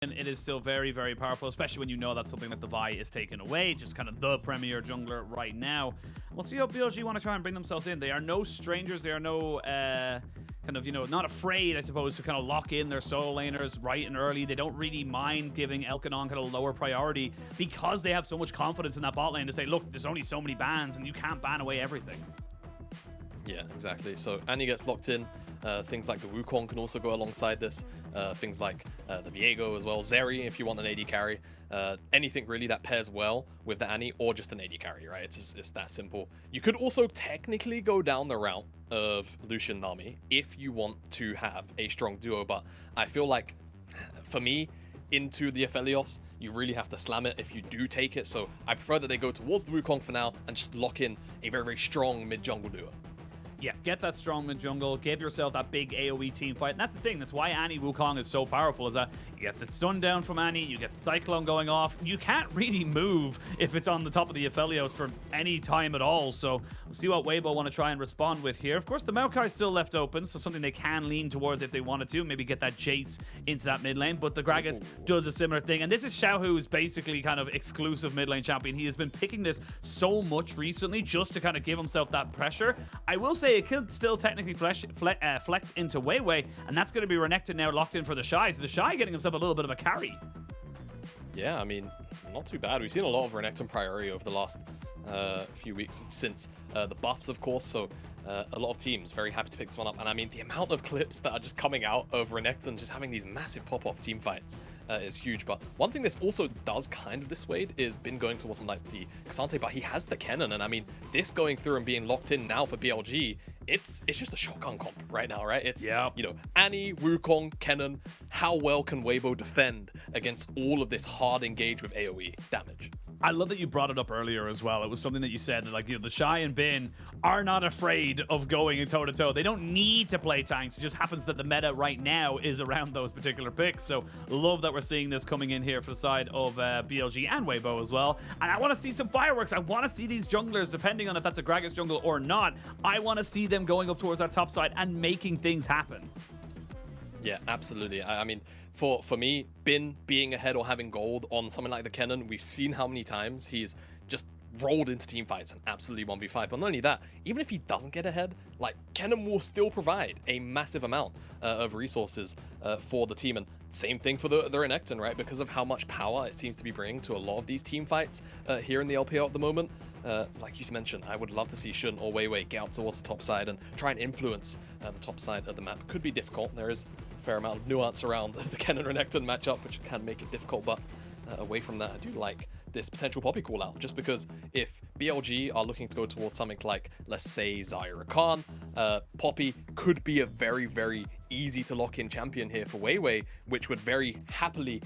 it is still very, very powerful, especially when you know that something like the Vi is taken away, just kind of the premier jungler right now. We'll see how BLG want to try and bring themselves in. They are no strangers. They are no kind of, you know, not afraid, I suppose, to kind of lock in their solo laners right and early. They don't really mind giving Elkanon kind of lower priority because they have so much confidence in that bot lane to say, look, there's only so many bans and you can't ban away everything. Yeah, exactly. So Annie gets locked in. Things like the Wukong can also go alongside this. Things like the Viego as well. Zeri, if you want an AD carry. Anything really that pairs well with the Annie or just an AD carry, right? It's that simple. You could also technically go down the route of Lucian Nami if you want to have a strong duo, but I feel like, for me, into the Aphelios, you really have to slam it if you do take it. So I prefer that they go towards the Wukong for now and just lock in a very, very strong mid-jungle duo. Yeah, get that strong mid-jungle, give yourself that big AoE team fight. And that's the thing, that's why Annie Wukong is so powerful, is that you get the stun down from Annie, you get the Cyclone going off. You can't really move if it's on the top of the Aphelios for any time at all. So we'll see what Weibo want to try and respond with here. Of course, the Maokai is still left open, so something they can lean towards if they wanted to. Maybe get that chase into that mid lane. But the Gragas does a similar thing. And this is Xiaohu's basically kind of exclusive mid lane champion. He has been picking this so much recently just to kind of give himself that pressure. I will say it could still technically flex into Weiwei, and that's going to be Renekton now locked in for TheShy. So TheShy getting himself a little bit of a carry. Yeah, I mean, not too bad. We've seen a lot of Renekton priority over the last few weeks since the buffs, of course. So a lot of teams very happy to pick this one up. And I mean, the amount of clips that are just coming out of Renekton just having these massive pop-off team fights is huge. But one thing this also does kind of dissuade is been going towards something like the Xante, but he has the Kennen. And I mean, this going through and being locked in now for BLG, it's just a shotgun comp right now, right? It's, you know, Annie, Wukong, Kennen. How well can Weibo defend against all of this hard engage with AoE damage? I love that you brought it up earlier as well. It was something that you said that, like, you know, TheShy and Bin are not afraid of going toe-to-toe. They don't need to play tanks. It just happens that the meta right now is around those particular picks. So love that we're seeing this coming in here for the side of BLG and Weibo as well. And I want to see some fireworks. I want to see these junglers, depending on if that's a Gragas jungle or not. I want to see them going up towards that top side and making things happen. Yeah, absolutely. I mean, for me, Bin being ahead or having gold on something like the Kennen, we've seen how many times he's just rolled into team fights and absolutely 1v5. But not only that, even if he doesn't get ahead, like, Kennen will still provide a massive amount of resources for the team. And same thing for the Renekton, right? Because of how much power it seems to be bringing to a lot of these team fights here in the LPL at the moment. Like you mentioned, I would love to see Shun or Weiwei get out towards the top side and try and influence the top side of the map. Could be difficult. There is a fair amount of nuance around the Kennen Renekton matchup, which can make it difficult. But away from that, I do like this potential Poppy call out, just because if BLG are looking to go towards something like, let's say, Zyra Khan, Poppy could be a very, very easy to lock in champion here for Weiwei, which would very happily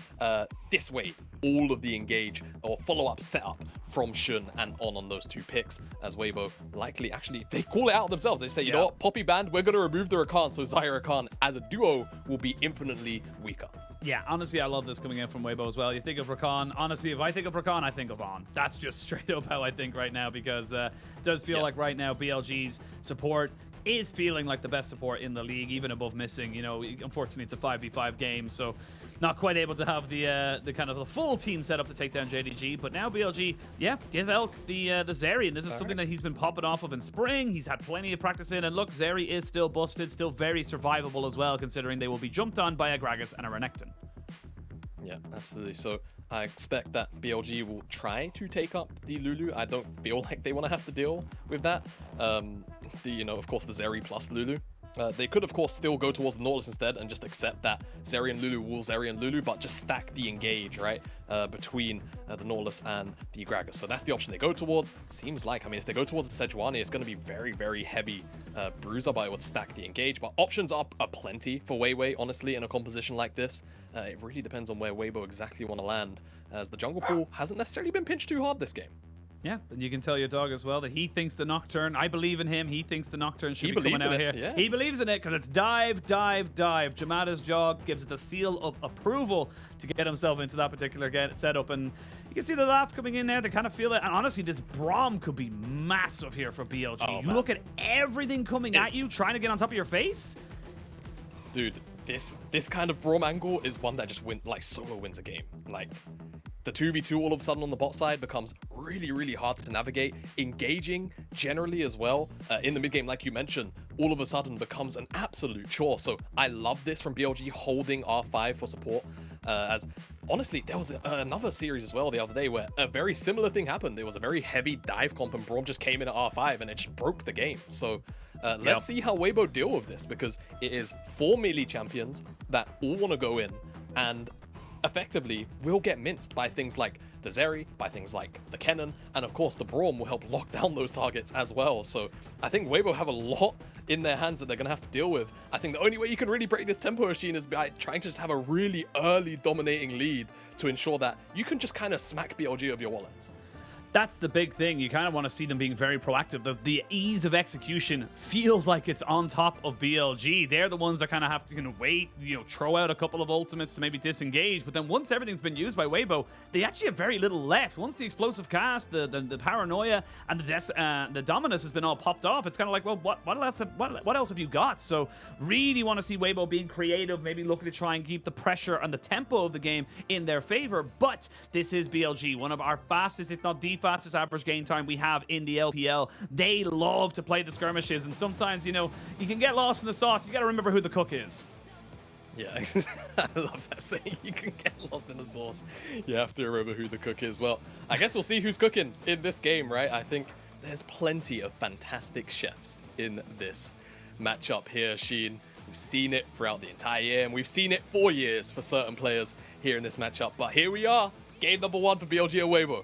dissuade all of the engage or follow-up setup from Shun and on those two picks, as Weibo likely actually, they call it out themselves. They say, you know what, Poppy banned, we're going to remove the Rakan, so Zyra Khan as a duo will be infinitely weaker. Yeah, honestly, I love this coming in from Weibo as well. You think of Rakan. Honestly, if I think of Rakan, I think of On. That's just straight up how I think right now, because it does feel like right now BLG's support is feeling like the best support in the league, even above missing. You know, unfortunately, it's a 5v5 game, so not quite able to have the kind of the full team set up to take down JDG. But now BLG, yeah, give Elk the Zeri, and this is something that he's been popping off of in spring. He's had plenty of practice in, and look, Zeri is still busted, still very survivable as well, considering they will be jumped on by a Gragas and a Renekton. Yeah, absolutely. So I expect that BLG will try to take up the Lulu. I don't feel like they want to have to deal with that. You know, of course, the Zeri plus Lulu. They could, of course, still go towards the Nautilus instead and just accept that Zeri and Lulu will Zeri and Lulu, but just stack the engage, right, between the Nautilus and the Gragas. So that's the option they go towards. Seems like, I mean, if they go towards the Sejuani, it's going to be very, very heavy bruiser, but it would stack the engage. But options are plenty for Weiwei, honestly, in a composition like this. It really depends on where Weibo exactly want to land, as the jungle pool hasn't necessarily been pinched too hard this game. Yeah, and you can tell your dog as well that he thinks the Nocturne, I believe in him, he thinks the Nocturne should be coming out here. Yeah. He believes in it because it's dive, dive, dive. Jamada's dog gives it the seal of approval to get himself into that particular setup. And you can see the laugh coming in there. They kind of feel it. And honestly, this Braum could be massive here for BLG. You look at everything coming at you, trying to get on top of your face. Dude, this kind of Braum angle is one that just solo wins a game. Like, the 2v2 all of a sudden on the bot side becomes really, really hard to navigate. Engaging generally as well in the mid game, like you mentioned, all of a sudden becomes an absolute chore. So I love this from BLG holding R5 for support. As honestly, there was another series as well the other day where a very similar thing happened. There was a very heavy dive comp and Braum just came in at R5 and it just broke the game. So let's see how Weibo deal with this, because it is 4 melee champions that all want to go in and effectively will get minced by things like the Zeri, by things like the Kennen, and of course the Braum will help lock down those targets as well. So I think Weibo have a lot in their hands that they're going to have to deal with. I think the only way you can really break this tempo machine is by trying to just have a really early dominating lead to ensure that you can just kind of smack BLG of your wallets. That's the big thing. You kind of want to see them being very proactive. The ease of execution feels like it's on top of BLG. They're the ones that kind of have to wait, throw out a couple of ultimates to maybe disengage. But then once everything's been used by Weibo, they actually have very little left. Once the explosive cast, the paranoia, and the dominus has been all popped off, it's kind of like, well, what else have you got? So really want to see Weibo being creative, maybe looking to try and keep the pressure and the tempo of the game in their favor. But this is BLG, one of our fastest, if not the fastest average game time we have in the LPL. They love to play the skirmishes, and sometimes, you can get lost in the sauce. You got to remember who the cook is. Yeah, I love that saying. You can get lost in the sauce. You have to remember who the cook is. Well, I guess we'll see who's cooking in this game, right? I think there's plenty of fantastic chefs in this matchup here, Sheen. We've seen it throughout the entire year, and we've seen it for years for certain players here in this matchup. But here we are, game number 1 for BLG and Weibo.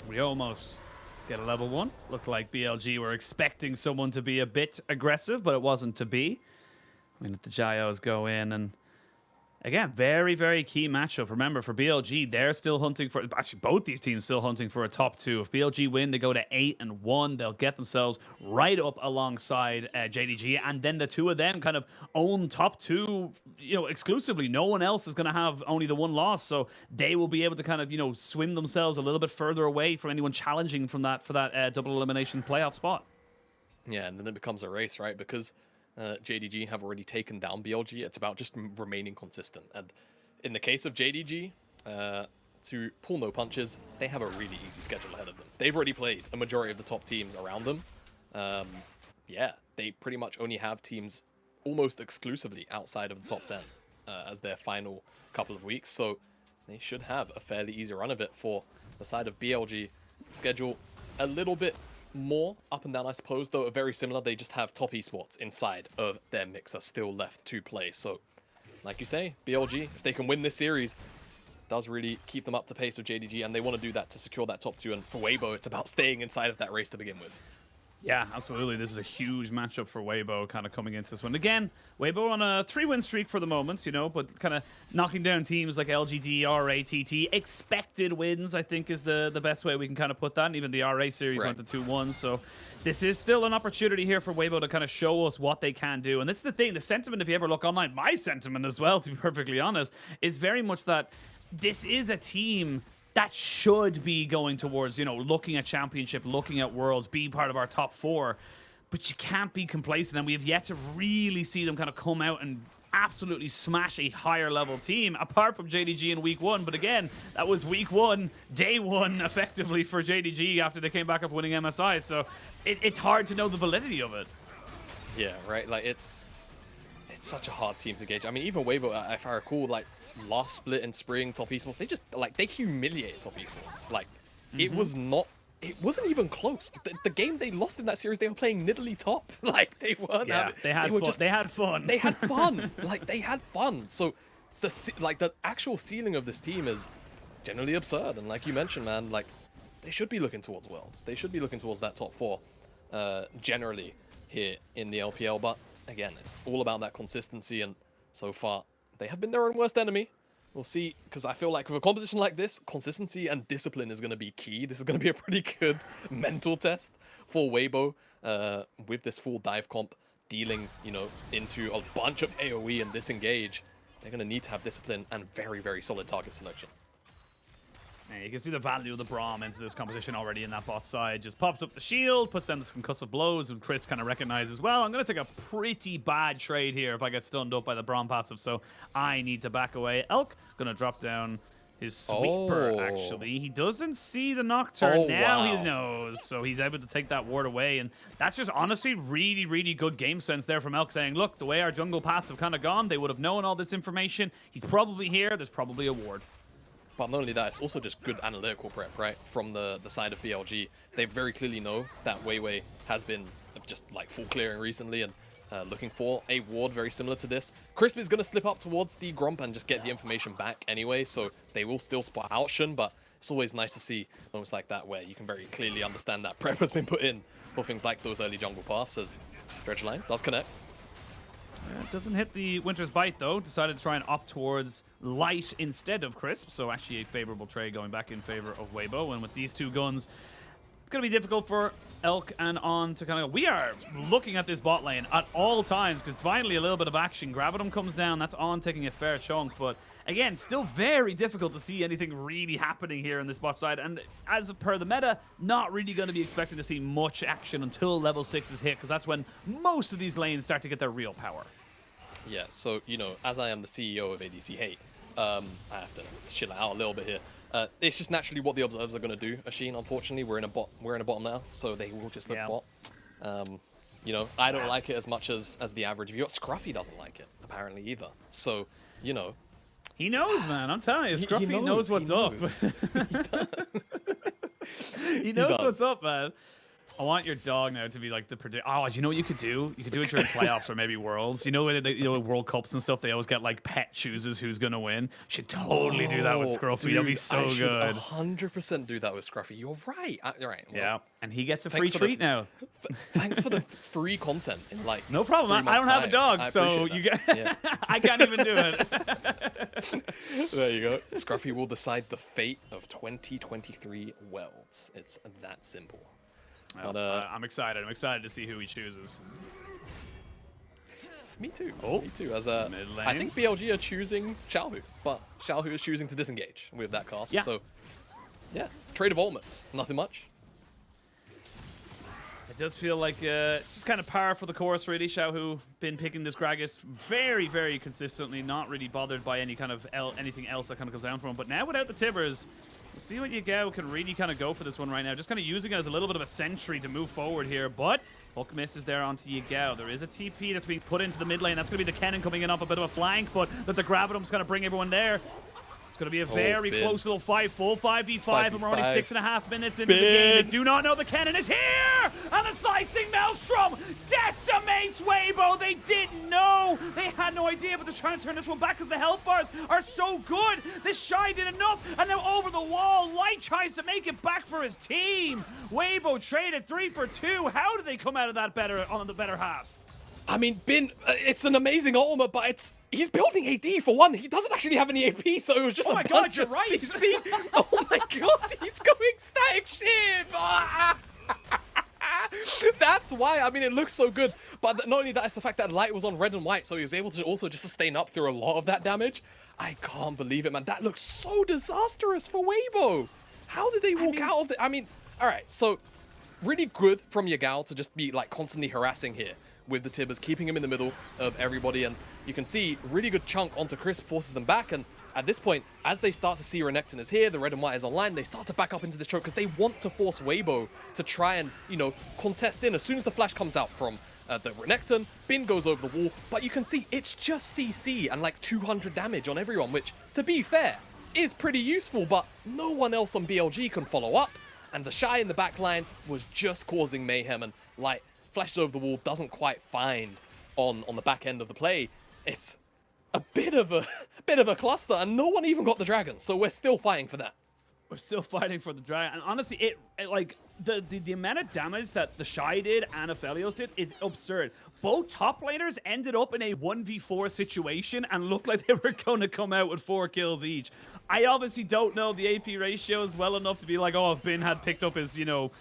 We almost get a level 1. Looked like BLG were expecting someone to be a bit aggressive, but it wasn't to be. I mean, let the Xiaohus go in, and again, very, very key matchup. Remember, for BLG, they're still hunting for... Actually, both these teams still hunting for a top 2. If BLG win, they go to 8-1. They'll get themselves right up alongside JDG, and then the two of them kind of own top 2, exclusively. No one else is going to have only the 1 loss, so they will be able to kind of, swim themselves a little bit further away from anyone challenging from that for that double elimination playoff spot. Yeah, and then it becomes a race, right? Because JDG have already taken down BLG. It's about just remaining consistent. And in the case of JDG, to pull no punches, they have a really easy schedule ahead of them. They've already played a majority of the top teams around them. Yeah, they pretty much only have teams almost exclusively outside of the top 10 as their final couple of weeks. So they should have a fairly easy run of it. For the side of BLG, schedule a little bit more up and down, I suppose, though very similar. They just have top esports inside of their mixer still left to play. So like you say, BLG, if they can win this series, does really keep them up to pace with JDG, and they want to do that to secure that top 2. And for Weibo, it's about staying inside of that race to begin with. Yeah, absolutely. This is a huge matchup for Weibo kind of coming into this one. Again, Weibo on a 3-win streak for the moment, but kind of knocking down teams like LGD, RA, TT. Expected wins, I think, is the best way we can kind of put that. And even the RA series went to 2-1. So this is still an opportunity here for Weibo to kind of show us what they can do. And that's the thing. The sentiment, if you ever look online, my sentiment as well, to be perfectly honest, is very much that this is a team that should be going towards, looking at championship, looking at worlds, be part of our top 4. But you can't be complacent, and we have yet to really see them kind of come out and absolutely smash a higher level team, apart from JDG in week 1. But again, that was week 1, day 1, effectively, for JDG after they came back up winning MSI. So it's hard to know the validity of it. Yeah, right. Like, it's such a hard team to gauge. I mean, even Weibo, if I recall, last split in spring, top esports, they humiliated top esports. It wasn't even close. The game they lost in that series, they were playing Nidalee top. They weren't. Yeah, they had fun. They had fun. They had fun. They had fun. So the actual ceiling of this team is generally absurd. And like you mentioned, man, they should be looking towards worlds. They should be looking towards that top 4 generally here in the LPL. But again, it's all about that consistency, and so far they have been their own worst enemy. We'll see, because I feel like with a composition like this, consistency and discipline is going to be key. This is going to be a pretty good mental test for Weibo with this full dive comp. dealing, you know, into a bunch of AoE and disengage, they're going to need to have discipline and very, very solid target selection. Yeah, you can see the value of the Braum into this competition already in that bot side. Just pops up the shield, puts down the concussive blows, and Chris kind of recognizes, well, I'm going to take a pretty bad trade here if I get stunned up by the Braum passive, so I need to back away. Elk going to drop down his sweeper, actually. He doesn't see the Nocturne. Now he knows, so he's able to take that ward away, and that's just honestly really, really good game sense there from Elk, saying, look, the way our jungle paths have kind of gone, they would have known all this information. He's probably here. There's probably a ward. But not only that, it's also just good analytical prep, right? From the side of BLG. They very clearly know that Weiwei has been just like full clearing recently and looking for a ward very similar to this. Crisp is going to slip up towards the Gromp and just get the information back anyway, so they will still spot out Shun, but it's always nice to see moments like that where you can very clearly understand that prep has been put in for things like those early jungle paths, as Dredgeline does connect. It doesn't hit the Winter's Bite, though. Decided to try and opt towards Light instead of Crisp, so actually a favorable trade going back in favor of Weibo. And with these two guns, it's going to be difficult for Elk and On to kind of... We are looking at this bot lane at all times, because finally a little bit of action. Gravitum comes down, that's On taking a fair chunk, but again, still very difficult to see anything really happening here in this bot side. And as per the meta, not really going to be expecting to see much action until level 6 is hit, because that's when most of these lanes start to get their real power. Yeah, so, you know, as I am the CEO of ADC Hate, I have to chill out a little bit here. It's just naturally what the observers are going to do, Ashin. Unfortunately, we're in a bottom now, so they will just look bot. You know, I don't like it as much as the average viewer. Scruffy doesn't like it, apparently, either. So, you know. He knows, man. I'm telling you, Scruffy knows what's up. He knows what's up, man. I want your dog now to be like the predict. Oh, you know what you could do? You could do it during playoffs or maybe Worlds. You know when they, World Cups and stuff, they always get like pet chooses who's gonna win. Should totally do that with Scruffy. That'd be so good. 100% do that with Scruffy. You're right. Right. Well, yeah, and he gets a free treat now. Thanks for the free content. In like no problem. I don't have a dog, so you get. Yeah. I can't even do it. There you go. Scruffy will decide the fate of 2023 Worlds. It's that simple. Well, but, I'm excited. I'm excited to see who he chooses. Me too. Me too. As I think BLG are choosing Xiaohu, but Xiaohu is choosing to disengage with that cast. Yeah. So, yeah, trade of ultimates. Nothing much. It does feel like just kind of par for the course, really. Xiaohu been picking this Gragas very, very consistently, not really bothered by any kind of anything else that kind of comes down from him. But now without the Tibbers, we'll see what Yagao can really kind of go for this one right now. Just kind of using it as a little bit of a sentry to move forward here. But Hook misses there onto Yagao. There is a TP that's being put into the mid lane. That's going to be the Kennen coming in off a bit of a flank, but that the Gravitum's going to bring everyone there. It's going to be a very close little fight, full 5v5, and we're only 6.5 minutes into the game. They do not know the Kennen is here! And the slicing Maelstrom decimates Weibo! They didn't know! They had no idea, but they're trying to turn this one back because the health bars are so good! TheShy did enough, and now over the wall, Light tries to make it back for his team! Weibo traded 3 for 2. How did they come out of that better on the better half? I mean, Bin, it's an amazing ultimate, but he's building AD for one. He doesn't actually have any AP, so it was just a bunch of CC. Oh my god, he's going static shift! That's why, I mean, it looks so good. But not only that, it's the fact that Light was on red and white, so he was able to also just sustain up through a lot of that damage. I can't believe it, man. That looks so disastrous for Weibo. How did they walk out of it? I mean, all right, so really good from Yagao to just be like constantly harassing here with the Tibbers, keeping him in the middle of everybody. And you can see really good chunk onto Chris, forces them back. And at this point, as they start to see Renekton is here, the red and white is online, they start to back up into this choke because they want to force Weibo to try and, you know, contest in. As soon as the flash comes out from the Renekton, Bin goes over the wall, but you can see it's just CC and like 200 damage on everyone, which, to be fair, is pretty useful, but no one else on BLG can follow up. And TheShy in the back line was just causing mayhem, and like flashes over the wall, doesn't quite find on the back end of the play. It's a bit of a cluster, and no one even got the dragon, so we're still fighting for that. We're still fighting for the dragon, and honestly, it like the amount of damage that TheShy did and Aphelios did is absurd. Both top laners ended up in a 1v4 situation and looked like they were going to come out with 4 kills each. I obviously don't know the AP ratios well enough to be like, oh, if Bin had picked up his, you know,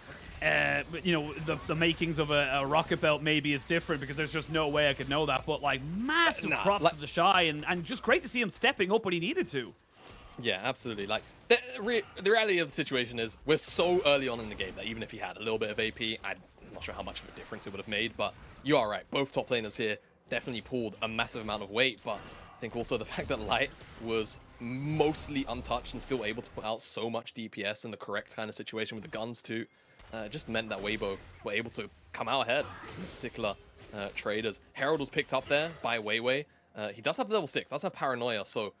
you know, the makings of a rocket belt maybe is different because there's just no way I could know that. But like massive props to TheShy and just great to see him stepping up when he needed to. Yeah, absolutely. Like the reality of the situation is we're so early on in the game that even if he had a little bit of AP, I'm not sure how much of a difference it would have made. But you are right. Both top laners here definitely pulled a massive amount of weight. But I think also the fact that Light was mostly untouched and still able to put out so much DPS in the correct kind of situation with the guns too, just meant that Weibo were able to come out ahead in this particular trade. As Herald was picked up there by weiwei. He does have level 6, does have Paranoia, so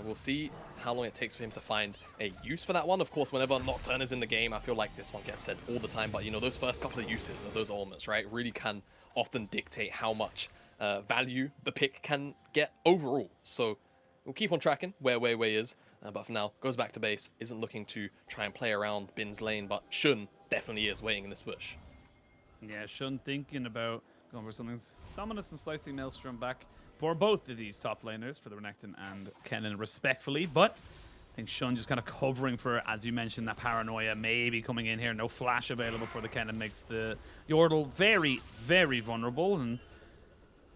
we'll see how long it takes for him to find a use for that one. Of course, whenever Nocturne is in the game, I feel like this one gets said all the time, but you know, those first couple of uses of those ultimates, right, really can often dictate how much value the pick can get overall. So we'll keep on tracking where weiwei is, but for now, goes back to base, isn't looking to try and play around Bin's lane, but Shun definitely is waiting in this bush. Yeah, Shun thinking about going for something. Dominus and Slicing Maelstrom back for both of these top laners, for the Renekton and Kennen respectfully, but I think Shun just kind of covering for, as you mentioned, that Paranoia maybe coming in here. No flash available for the Kennen makes the Yordle very, very vulnerable, and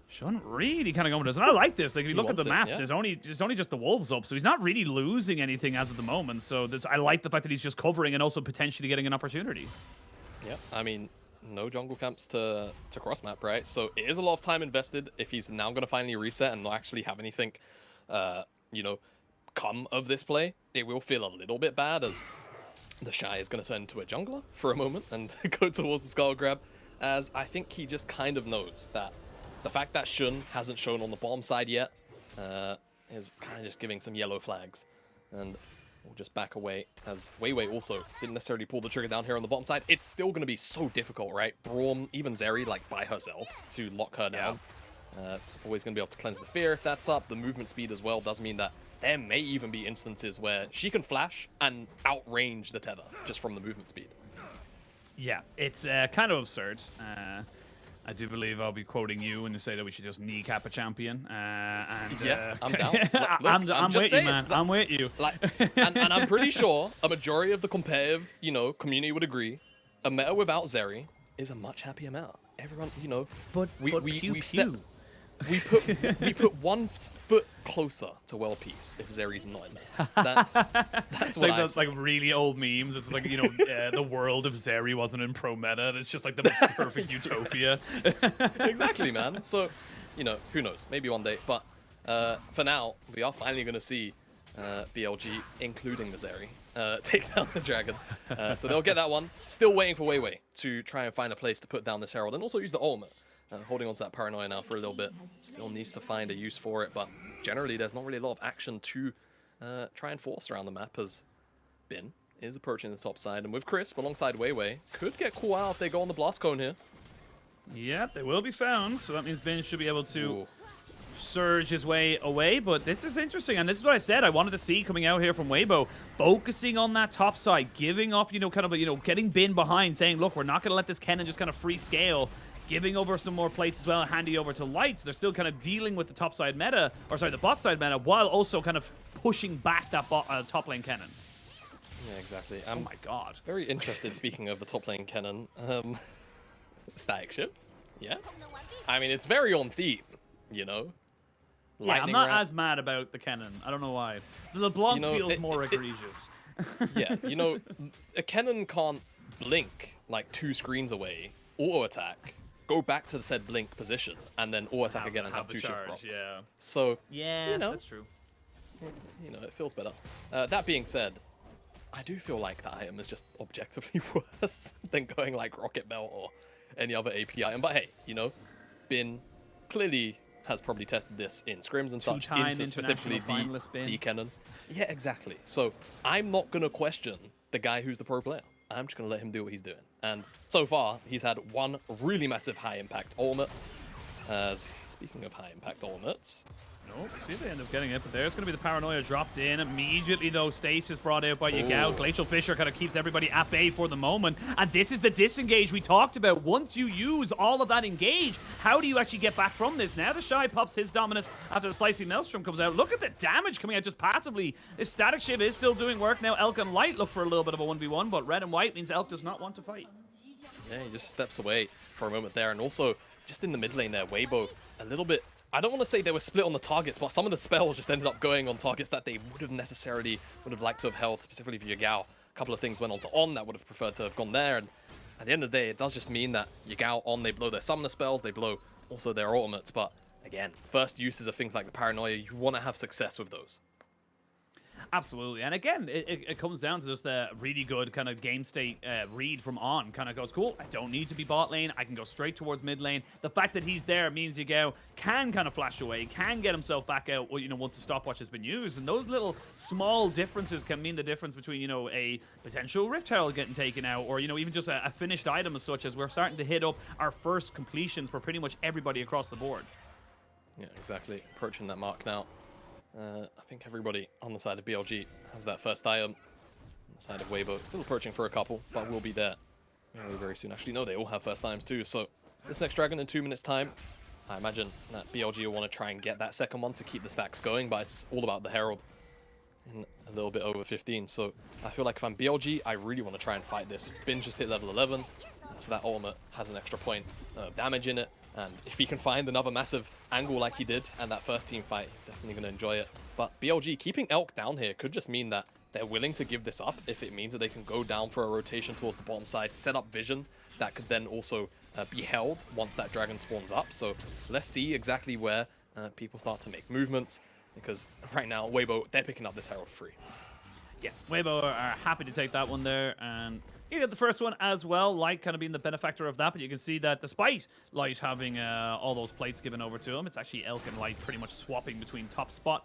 Shun really kind of going with this. And I like this. Like, if you look at the map, there's only just the wolves up, so he's not really losing anything as of the moment. So I like the fact that he's just covering and also potentially getting an opportunity. Yeah, I mean, no jungle camps to cross map, right? So it is a lot of time invested if he's now going to finally reset and not actually have anything, you know, come of this play. It will feel a little bit bad as TheShy is going to turn into a jungler for a moment and go towards the skull grab, as I think he just kind of knows that the fact that Shun hasn't shown on the bottom side yet is kind of just giving some yellow flags. And we'll just back away, as weiwei also didn't necessarily pull the trigger down here on the bottom side. It's still going to be so difficult, right? Braum, even Zeri, like by herself to lock her down. Always going to be able to cleanse the fear if that's up. The movement speed as well does mean that there may even be instances where she can flash and outrange the tether just from the movement speed. Yeah, it's kind of absurd. I do believe I'll be quoting you when you say that we should just kneecap a champion. Yeah, I'm down. Look, I'm with you, man. I'm with you. Like, and I'm pretty sure a majority of the competitive, you know, community would agree. A meta without Zeri is a much happier meta. Everyone, you know, we put 1 foot closer to world peace if Zeri's not in there. That's it's like those like really old memes. It's like, you know, the world if Zeri wasn't in pro meta. It's just like the perfect utopia. Exactly, man. So, you know, who knows? Maybe one day. But for now, we are finally going to see BLG, including the Zeri, take down the dragon. So they'll get that one. Still waiting for weiwei to try and find a place to put down this herald and also use the ultimate. Holding on to that Paranoia now for a little bit. Still needs to find a use for it, but generally there's not really a lot of action to try and force around the map, as Bin is approaching the top side, and with Crisp alongside weiwei, could get caught out if they go on the blast cone here. Yeah, they will be found, so that means Bin should be able to surge his way away, but this is interesting, and this is what I said I wanted to see coming out here from Weibo, focusing on that top side, giving off, you know, kind of, you know, getting Bin behind, saying, look, we're not going to let this Kennen just kind of free scale, giving over some more plates as well, handing over to Lights. They're still kind of dealing with the top side meta, or sorry, the bot side meta, while also kind of pushing back that top lane Kennen. Yeah, exactly. Oh my god. Very interested, speaking of the top lane Kennen. Static ship. Yeah. I mean, it's very on theme, you know? Yeah, I'm not as mad about the Kennen. I don't know why. The LeBlanc feels more egregious. Yeah, you know, a Kennen can't blink like 2 screens away, auto attack, go back to the said blink position, and then auto attack again and have 2 shift procs. Yeah. So, yeah, you know, that's true. You know, it feels better. That being said, I do feel like that item is just objectively worse than going like Rocket Belt or any other AP item. But hey, you know, Bin clearly has probably tested this in scrims and such, into specifically the Kennen. Yeah, exactly. So I'm not going to question the guy who's the pro player. I'm just going to let him do what he's doing. And so far, he's had 1 really massive high-impact ultimate. As, speaking of high-impact ultimates... Nope, see if they end up getting it, but there's going to be the Paranoia dropped in. Immediately, though, Stasis brought out by Yagao. Glacial Fissure kind of keeps everybody at bay for the moment. And this is the disengage we talked about. Once you use all of that engage, how do you actually get back from this? Now TheShy pops his dominance after the Slicing Maelstrom comes out. Look at the damage coming out just passively. This static shiv is still doing work. Now Elk and Light look for a little bit of a 1v1, but red and white means Elk does not want to fight. Yeah, he just steps away for a moment there. And also, just in the mid lane there, Weibo, a little bit... I don't want to say they were split on the targets, but some of the spells just ended up going on targets that they would have liked to have held, specifically for Yagao. A couple of things went on to On that would have preferred to have gone there. And at the end of the day, it does just mean that Yagao, On, they blow their summoner spells, they blow also their ultimates. But again, first uses of things like the Paranoia, you want to have success with those. Absolutely. And again, it comes down to just a really good kind of game state read from On. Kind of goes, cool, I don't need to be bot lane. I can go straight towards mid lane. The fact that he's there means Yagao can kind of flash away, can get himself back out, you know, once the stopwatch has been used. And those little small differences can mean the difference between, you know, a potential Rift Herald getting taken out or, you know, even just a finished item as such, as we're starting to hit up our first completions for pretty much everybody across the board. Yeah, exactly. Approaching that mark now. I think everybody on the side of BLG has that first item. On the side of Weibo, still approaching for a couple, but we'll be there very, very soon. Actually, no, they all have first items too. So this next dragon in 2 minutes' time, I imagine that BLG will want to try and get that second one to keep the stacks going, but it's all about the Herald in a little bit over 15. So I feel like if I'm BLG, I really want to try and fight this. Bin just hit level 11, so that ultimate has an extra point of damage in it. And if he can find another massive angle like he did and that first team fight, he's definitely going to enjoy it. But BLG keeping Elk down here could just mean that they're willing to give this up if it means that they can go down for a rotation towards the bottom side, set up vision that could then also be held once that dragon spawns up. So let's see exactly where people start to make movements, because right now, Weibo, they're picking up this Herald free. Yeah, Weibo are happy to take that one there, and you get the first one as well, Light kind of being the benefactor of that, but you can see that despite Light having all those plates given over to him, it's actually Elk and Light pretty much swapping between top spot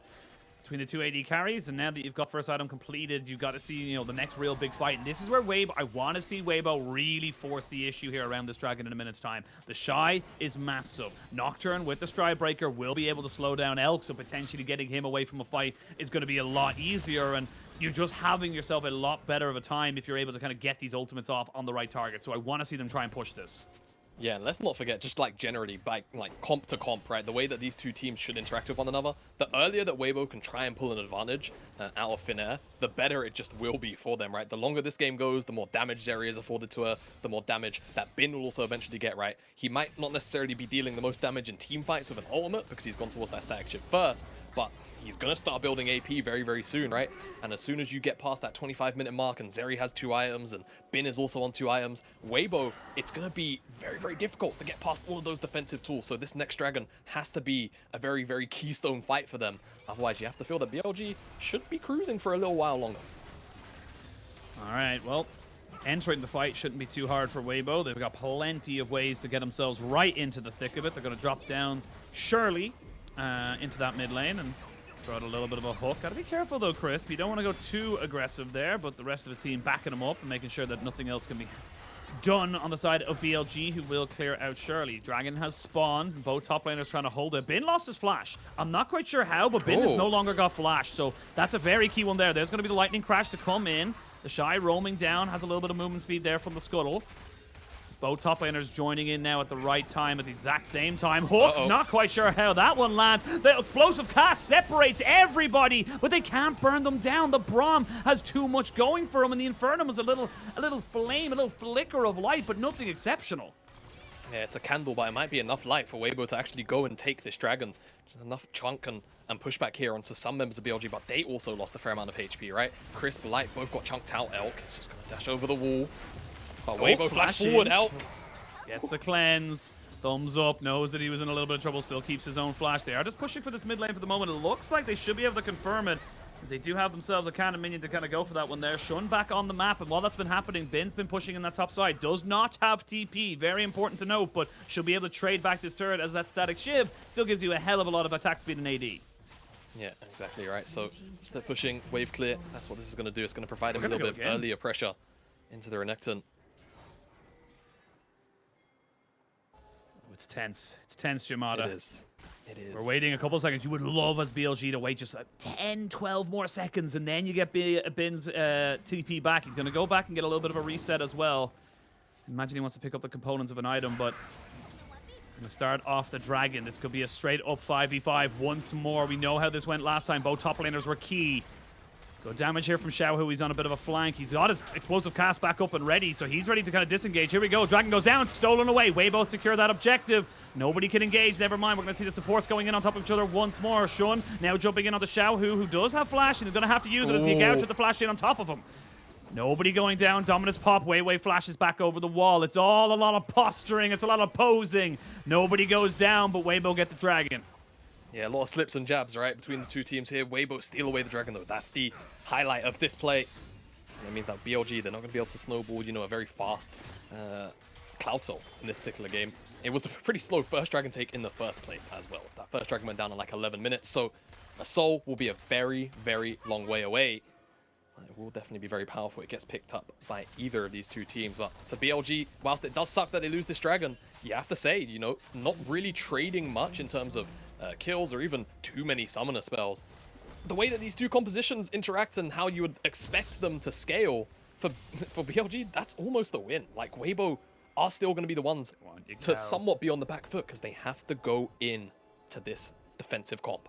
between the two AD carries, and now that you've got first item completed, you've got to see, you know, the next real big fight, and this is where I want to see Weibo really force the issue here around this dragon in a minute's time. TheShy is massive. Nocturne with the Stride Breaker will be able to slow down Elk, so potentially getting him away from a fight is going to be a lot easier, and you're just having yourself a lot better of a time if you're able to kind of get these ultimates off on the right target. So I want to see them try and push this. Yeah, and let's not forget, just like generally, by like comp to comp, right? The way that these two teams should interact with one another, the earlier that Weibo can try and pull an advantage out of thin air, the better it just will be for them, right? The longer this game goes, the more damage Zeri is afforded to her, the more damage that Bin will also eventually get, right? He might not necessarily be dealing the most damage in team fights with an ultimate because he's gone towards that static shift first, but he's going to start building AP very, very soon, right? And as soon as you get past that 25-minute mark and Zeri has 2 items and Bin is also on 2 items, Weibo, it's going to be very, very difficult to get past all of those defensive tools. So this next dragon has to be a very, very keystone fight for them. Otherwise, you have to feel that BLG should be cruising for a little while longer. All right, well, entering the fight shouldn't be too hard for Weibo. They've got plenty of ways to get themselves right into the thick of it. They're going to drop down Shirley into that mid lane and throw out a little bit of a hook. Got to be careful though, Crisp. You don't want to go too aggressive there, but the rest of his team backing him up and making sure that nothing else can be done on the side of BLG, who will clear out Shirley. Dragon has spawned. Both top laners trying to hold it. Bin lost his flash. I'm not quite sure how, but Bin has no longer got flash, so that's a very key one there. There's going to be the lightning crash to come in. TheShy roaming down, has a little bit of movement speed there from the scuttle. Both top laners joining in now at the right time, at the exact same time. Hook, not quite sure how that one lands. The explosive cast separates everybody, but they can't burn them down. The Braum has too much going for him, and the Infernum is a little flame, a little flicker of light, but nothing exceptional. Yeah, it's a candle, but it might be enough light for Weibo to actually go and take this dragon. Just enough chunk and push back here onto some members of BLG, but they also lost a fair amount of HP, right? Crisp, Light both got chunked out. Elk is just going to dash over the wall. But Weibo flash forward, Elk. Gets the cleanse. Thumbs up, knows that he was in a little bit of trouble, still keeps his own flash. They are just pushing for this mid lane for the moment. It looks like they should be able to confirm it. They do have themselves a cannon minion to kind of go for that one there. Shun back on the map, and while that's been happening, Bin's been pushing in that top side. Does not have TP, very important to note, but should be able to trade back this turret as that static shiv still gives you a hell of a lot of attack speed and AD. Yeah, exactly right. So they're pushing, wave clear. That's what this is going to do. It's going to provide him a little bit of earlier pressure into the Renekton. It's tense. It's tense, Yamada. It is. It is. We're waiting a couple of seconds. You would love as BLG to wait just 10, 12 more seconds, and then you get Bin's TP back. He's going to go back and get a little bit of a reset as well. Imagine he wants to pick up the components of an item, but going to start off the dragon. This could be a straight up 5v5 once more. We know how this went last time. Both top laners were key. Good damage here from Xiaohu. He's on a bit of a flank. He's got his explosive cast back up and ready, so he's ready to kind of disengage. Here we go. Dragon goes down, stolen away. Weibo secure that objective. Nobody can engage. Never mind. We're going to see the supports going in on top of each other once more. Shun now jumping in on the Xiaohu, who does have flash, and he's going to have to use it as Yagao with the flash in on top of him. Nobody going down. Dominus pop. Weiwei flashes back over the wall. It's all a lot of posturing. It's a lot of posing. Nobody goes down, but Weibo get the dragon. Yeah, a lot of slips and jabs, right, between the two teams here. Weibo steal away the dragon, though. That's the highlight of this play. And that means that BLG, they're not going to be able to snowball, you know, a very fast Cloud Soul in this particular game. It was a pretty slow first dragon take in the first place as well. That first dragon went down in like 11 minutes, so a Soul will be a very, very long way away. It will definitely be very powerful. It gets picked up by either of these two teams. But for BLG, whilst it does suck that they lose this dragon, you have to say, you know, not really trading much in terms of kills or even too many summoner spells. The way that these two compositions interact and how you would expect them to scale for BLG, that's almost a win. Like, Weibo are still going to be the ones to somewhat be on the back foot because they have to go in to this defensive comp.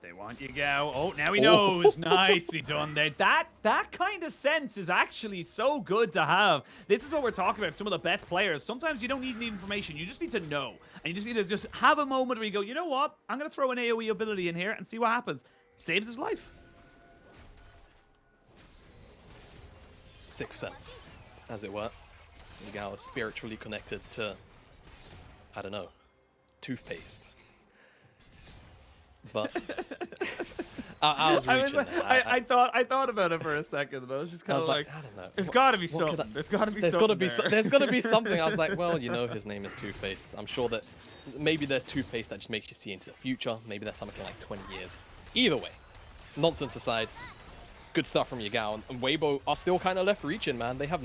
They want Yagao. Oh, now he knows. Nicely done there. That kind of sense is actually so good to have. This is what we're talking about. Some of the best players. Sometimes you don't need any information. You just need to know. And you just need to just have a moment where you go, you know what? I'm going to throw an AoE ability in here and see what happens. Saves his life. Sixth sense, as it were. Yagao is spiritually connected to, I don't know, toothpaste. But I was reaching. I thought about it for a second, but I was just kind of like, I don't know. There's got to be something. There's got to be something. There's got to be something. I was like, well, you know, his name is Toothpaste. I'm sure that maybe there's toothpaste that just makes you see into the future. Maybe there's something like 20 years. Either way, nonsense aside, good stuff from Yagao. And Weibo are still kind of left reaching, man. They have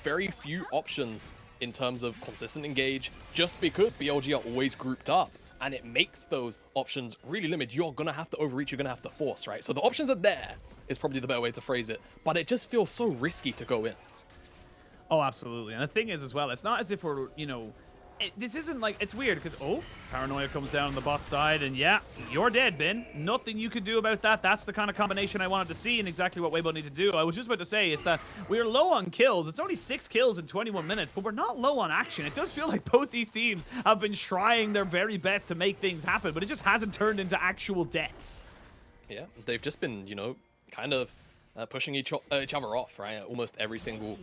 very few options in terms of consistent engage, just because BLG are always grouped up. And it makes those options really limited. You're going to have to overreach, you're going to have to force, right? So the options are there, is probably the better way to phrase it. But it just feels so risky to go in. Oh, absolutely. And the thing is as well, it's not as if we're, you know, this isn't like, it's weird because, oh, Paranoia comes down on the bot side and yeah, you're dead, Bin. Nothing you could do about that. That's the kind of combination I wanted to see and exactly what Weibo need to do. I was just about to say, it's that we're low on kills. It's only 6 kills in 21 minutes, but we're not low on action. It does feel like both these teams have been trying their very best to make things happen, but it just hasn't turned into actual deaths. Yeah, they've just been, you know, kind of pushing each other off, right? Almost every single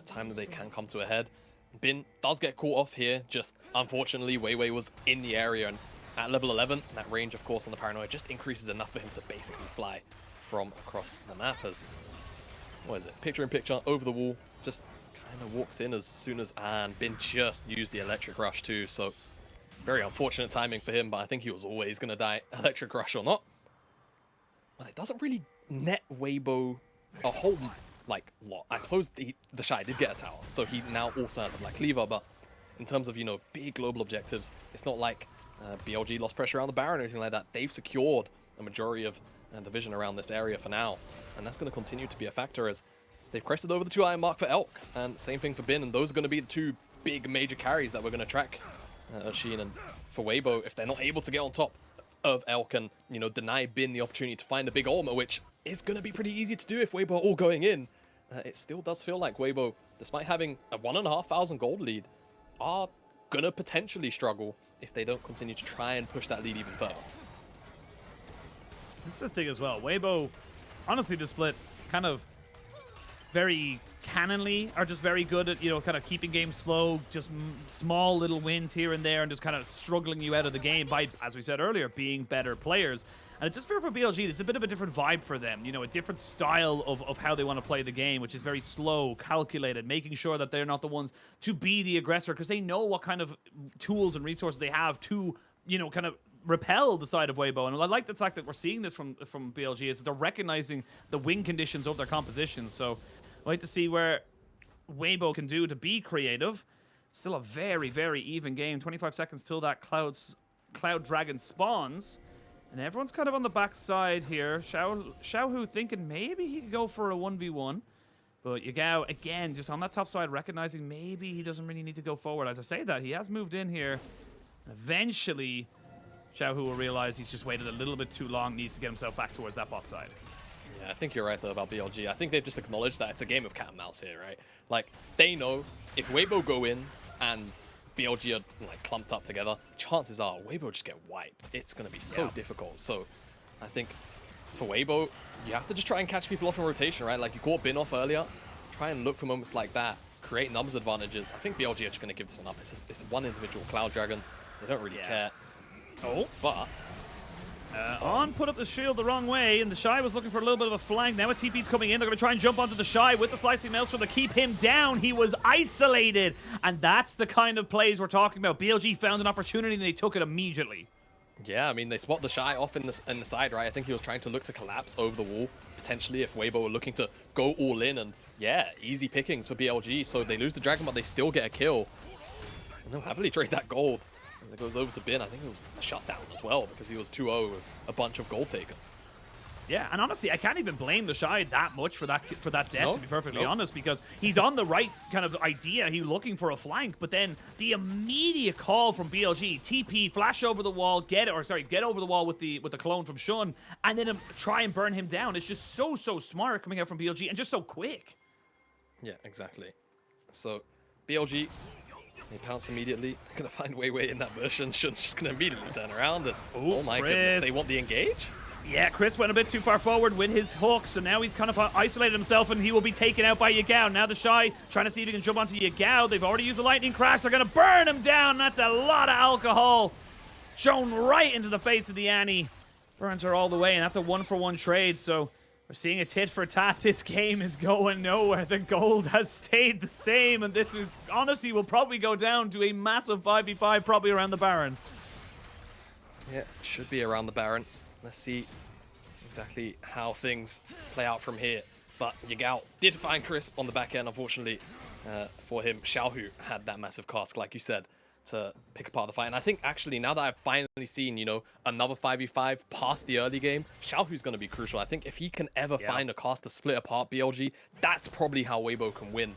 time that they can come to a head. Bin does get caught off here, just unfortunately Weiwei was in the area, and at level 11, that range of course on the Paranoia just increases enough for him to basically fly from across the map as, what is it, picture in picture, over the wall, just kind of walks in as soon as, and Bin just used the electric rush too, so very unfortunate timing for him, but I think he was always going to die, electric rush or not. But it doesn't really net Weibo a whole lot. I suppose TheShy did get a tower, so he now also has a Black Cleaver, but in terms of, you know, big global objectives, it's not like BLG lost pressure around the Baron or anything like that. They've secured a majority of the vision around this area for now, and that's going to continue to be a factor as they've crested over the 2 iron mark for Elk, and same thing for Bin, and those are going to be the 2 big major carries that we're going to track Sheen and for Weibo if they're not able to get on top of Elk and, you know, deny Bin the opportunity to find a big ultimate, which is going to be pretty easy to do if Weibo are all going in. It still does feel like Weibo, despite having a 1,500 gold lead, are going to potentially struggle if they don't continue to try and push that lead even further. This is the thing as well. Weibo, honestly, the split kind of very cannonly are just very good at, you know, kind of keeping games slow, just small little wins here and there and just kind of struggling you out of the game by, as we said earlier, being better players. And it just feels for BLG, this is a bit of a different vibe for them, you know, a different style of how they want to play the game, which is very slow, calculated, making sure that they're not the ones to be the aggressor because they know what kind of tools and resources they have to, you know, kind of repel the side of Weibo. And I like the fact that we're seeing this from BLG is that they're recognizing the win conditions of their compositions. So I'd like to see where Weibo can do to be creative. Still a very, very even game. 25 seconds till that Cloud Dragon spawns. And everyone's kind of on the back side here. Xiaohu thinking maybe he could go for a 1v1. But Yagao, again, just on that top side, recognizing maybe he doesn't really need to go forward. As I say that, he has moved in here. Eventually, Xiaohu will realize he's just waited a little bit too long, needs to get himself back towards that bot side. Yeah, I think you're right though about BLG. I think they've just acknowledged that it's a game of cat and mouse here, right? Like, they know if Weibo go in and BLG are like clumped up together, chances are Weibo just get wiped. It's going to be so difficult. So I think for Weibo, you have to just try and catch people off in rotation, right? Like you caught Bin off earlier. Try and look for moments like that. Create numbers advantages. I think BLG are just going to give this one up. It's one individual Cloud Dragon. They don't really care. Oh, but On put up the shield the wrong way, and TheShy was looking for a little bit of a flank. Now a TP's coming in. They're going to try and jump onto TheShy with the slicing maelstrom to keep him down. He was isolated, and that's the kind of plays we're talking about. BLG found an opportunity, and they took it immediately. Yeah, I mean, they spot TheShy off in the side, right? I think he was trying to look to collapse over the wall, potentially, if Weibo were looking to go all in. And yeah, easy pickings for BLG. So they lose the Dragon, but they still get a kill. And they'll happily trade that gold. As it goes over to Bin, I think it was a shutdown as well, because he was 2-0 with a bunch of gold taken. Yeah, and honestly, I can't even blame TheShy that much for that death, to be perfectly honest, because he's on the right kind of idea. He's looking for a flank, but then the immediate call from BLG, TP, flash over the wall, get over the wall with the clone from Shun, and then try and burn him down. It's just so smart coming out from BLG, and just so quick. Yeah, exactly. So BLG, they pounce immediately. They're gonna find weiwei in that version. Shun's just gonna immediately turn around. Oh my goodness, they want the engage? Yeah, Chris went a bit too far forward with his hook, so now he's kind of isolated himself, and he will be taken out by Yagao. Now TheShy trying to see if he can jump onto Yagao. They've already used a lightning crash. They're going to burn him down. That's a lot of alcohol shown right into the face of the Annie. Burns her all the way, and that's a 1-for-1 trade, so we're seeing a tit for tat. This game is going nowhere. The gold has stayed the same, and this is, honestly will probably go down to a massive 5v5 probably around the Baron. Yeah, should be around the Baron. Let's see exactly how things play out from here. But Yagao did find Crisp on the back end, unfortunately for him. Xiaohu had that massive cask, like you said, to pick apart the fight. And I think actually now that I've finally seen, you know, another 5v5 past the early game, Xiaohu's going to be crucial. I think if he can ever find a cast to split apart BLG, that's probably how Weibo can win.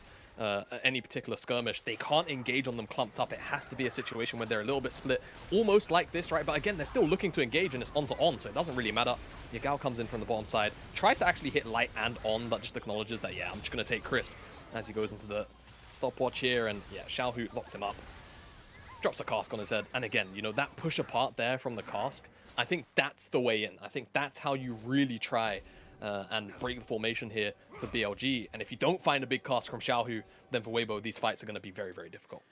Any particular skirmish. They can't engage on them clumped up. It has to be a situation where they're a little bit split, almost like this, right? But again, they're still looking to engage, and it's on to on, so it doesn't really matter. Yagao comes in from the bottom side, tries to actually hit light and on, but just acknowledges that, yeah, I'm just going to take Crisp as he goes into the stopwatch here, and yeah, Xiaohu locks him up. Drops a cask on his head, and again, you know, that push apart there from the cask, I think that's the way in. I think that's how you really try and break the formation here for BLG. And if you don't find a big cast from Xiaohu, then for Weibo, these fights are going to be very, very difficult.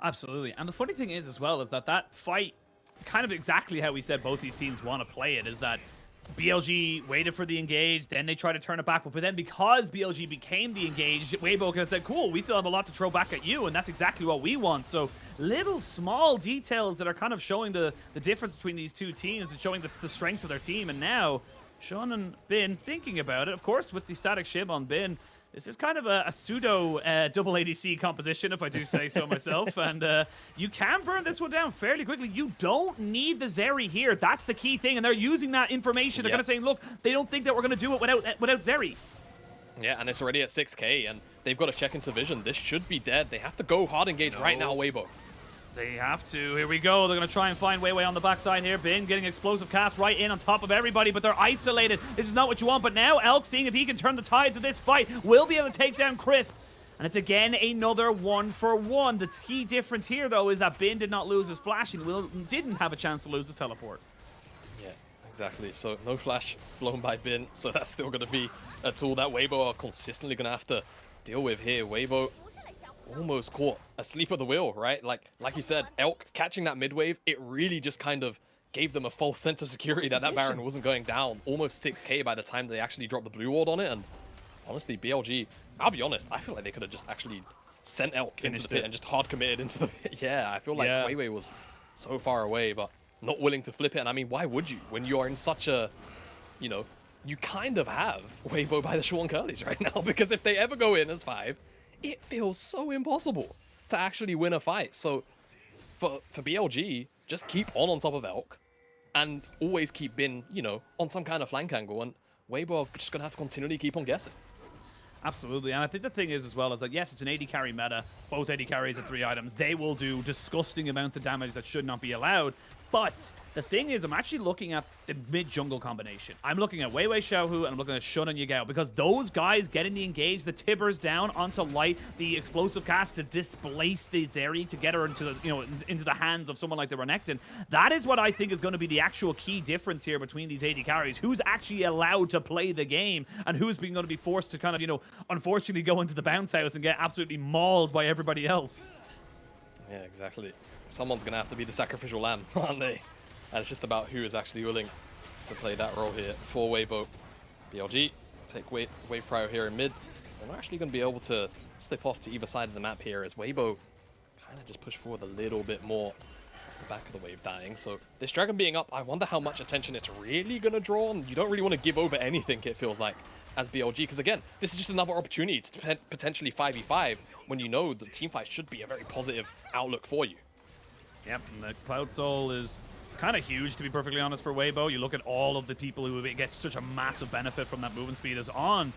Absolutely. And the funny thing is, as well, is that fight, kind of exactly how we said both these teams want to play it, is that BLG waited for the engage, then they tried to turn it back. But then because BLG became the engage, Weibo could have said, cool, we still have a lot to throw back at you, and that's exactly what we want. So little small details that are kind of showing the difference between these two teams and showing the strengths of their team. And now Shun and Bin thinking about it, of course, with the static shib on Bin. This is kind of a pseudo double ADC composition, if I do say so myself. And you can burn this one down fairly quickly. You don't need the Zeri here. That's the key thing. And they're using that information. They're kind of saying, look, they don't think that we're going to do it without Zeri. Yeah, and it's already at 6k, and they've got to check into vision. This should be dead. They have to go hard engage right now, Weibo. They have to. Here we go. They're going to try and find weiwei on the backside here. Bin getting explosive cast right in on top of everybody, but they're isolated. This is not what you want, but now Elk, seeing if he can turn the tides of this fight, will be able to take down Crisp. And it's again another 1-for-1. The key difference here, though, is that Bin did not lose his flash and didn't have a chance to lose his teleport. Yeah, exactly. So no flash blown by Bin, so that's still going to be a tool that Weibo are consistently going to have to deal with here. Weibo almost caught asleep at the wheel, right? Like you said, Elk catching that mid-wave, it really just kind of gave them a false sense of security that Baron wasn't going down. Almost 6k by the time they actually dropped the blue ward on it. And honestly, BLG, I'll be honest, I feel like they could have just actually sent Elk into the pit and just hard committed into the pit. Yeah, I feel like weiwei was so far away, but not willing to flip it. And I mean, why would you? When you are in such a, you know, you kind of have Weibo by the Schwan Curlies right now, because if they ever go in as 5, it feels so impossible to actually win a fight. So for BLG, just keep on top of Elk and always keep Bin, you know, on some kind of flank angle, and Weibo are just going to have to continually keep on guessing. Absolutely, and I think the thing is as well is that, yes, it's an AD carry meta. Both AD carries are 3 items. They will do disgusting amounts of damage that should not be allowed. But the thing is, I'm actually looking at the mid-jungle combination. I'm looking at weiwei, Xiaohu, and I'm looking at Shun and Yagao, because those guys getting the engage, the Tibbers down onto Light, the explosive cast to displace the Zeri to get her into the, into the hands of someone like the Renekton. That is what I think is going to be the actual key difference here between these AD carries. Who's actually allowed to play the game, and who's going to be forced to kind of, unfortunately go into the bounce house and get absolutely mauled by everybody else. Yeah, exactly. Someone's going to have to be the sacrificial lamb, aren't they? And it's just about who is actually willing to play that role here. For Weibo, BLG, take wave prio here in mid. And we're actually going to be able to slip off to either side of the map here as Weibo kind of just push forward a little bit more off the back of the wave dying. So this dragon being up, I wonder how much attention it's really going to draw. And you don't really want to give over anything, it feels like, as BLG. Because again, this is just another opportunity to potentially 5v5 when you know the teamfight should be a very positive outlook for you. Yep, and the Cloud Soul is kind of huge, to be perfectly honest, for Weibo. You look at all of the people who get such a massive benefit from that movement speed. Is on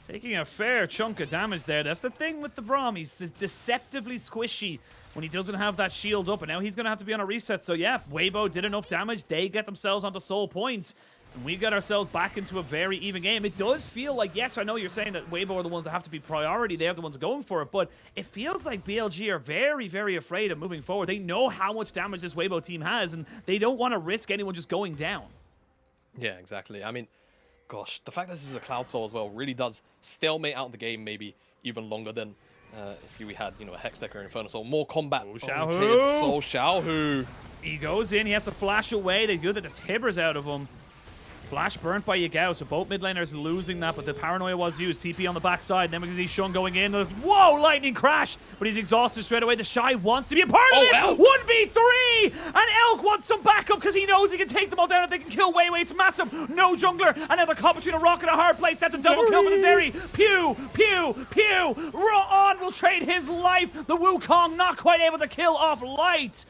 taking a fair chunk of damage there. That's the thing with the Braum. He's deceptively squishy when he doesn't have that shield up, and now he's going to have to be on a reset. So yeah, Weibo did enough damage. They get themselves onto Soul Point, and we got ourselves back into a very even game. It does feel like, yes, I know you're saying that Weibo are the ones that have to be priority. They're the ones going for it, but it feels like BLG are very, very afraid of moving forward. They know how much damage this Weibo team has, and they don't want to risk anyone just going down. Yeah, exactly. I mean, gosh, the fact that this is a Cloud Soul as well really does stalemate out the game maybe even longer than if we had, a Hextech or Inferno Soul. More combat. Oh, Xiaohu! So Xiaohu. He goes in, he has to flash away. They good that the Tibbers out of him. Flash burnt by Yagao, so both mid laners losing that, but the paranoia was used. TP on the backside, then we can see Shun going in. Whoa, lightning crash! But he's exhausted straight away. TheShy wants to be a part of this! Elk. 1v3! And Elk wants some backup because he knows he can take them all down if they can kill weiwei. It's massive. No jungler. Another caught between a rock and a hard place. That's a double kill for the Zeri. Pew, pew, pew. On will trade his life. The Wukong not quite able to kill off Light.